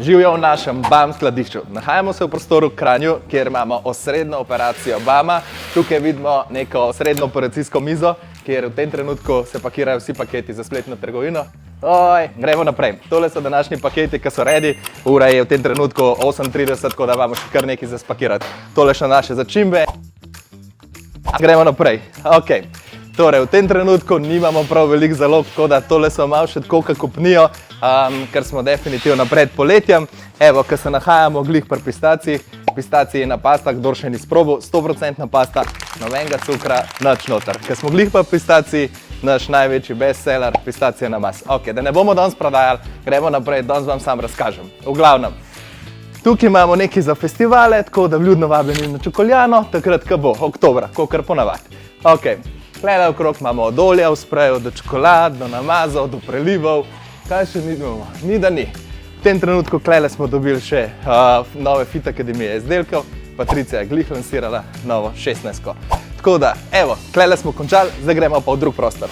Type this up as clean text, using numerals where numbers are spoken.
Živijo v našem BAM skladišču. Nahajamo se v prostoru Kranju, kjer imamo osrednjo operacijo BAM-a. Tukaj vidimo neko osrednjo operacijsko mizo, kjer v tem trenutku se pakirajo vsi paketi za spletno trgovino. Gremo naprej. Tole so današnji paketi, ki so ready. Ura je v tem trenutku 8:30, tako da imamo še kar nekaj za spakirati. Tole so naše začimbe. Gremo naprej. Torej, v tem trenutku nimamo prav veliko zalog, tako da tole so malo še tako kopnijo, ker smo definitivno pred poletjem. Evo, ko se nahajamo glih pri pistacijih, pistaciji na pastah, kdor še ni sprobal, 100% pasta, nobenega cukra, nič noter. Ko smo glih pri pistaciji, naš največji bestseller, pistacija na mas. Da ne bomo danes prodajali, gremo naprej, danes vam sam razkažem. V glavnem, tukaj imamo nekaj za festivale, tako da vljudno vabljeni na Čokoljano, takrat, ko bo, oktobra, kakor ponavadi. Tukaj okrog imamo od olja v spreju, do čokolad, do namazov, do prelivov. Kaj še nimamo? Ni da ni. V tem trenutku tukaj smo dobili še nove Fit Akademije izdelkov. Patricija je glih lansirala novo 16-ko. Tako da, evo, tukaj smo končali, zdaj gremo pa v drug prostor.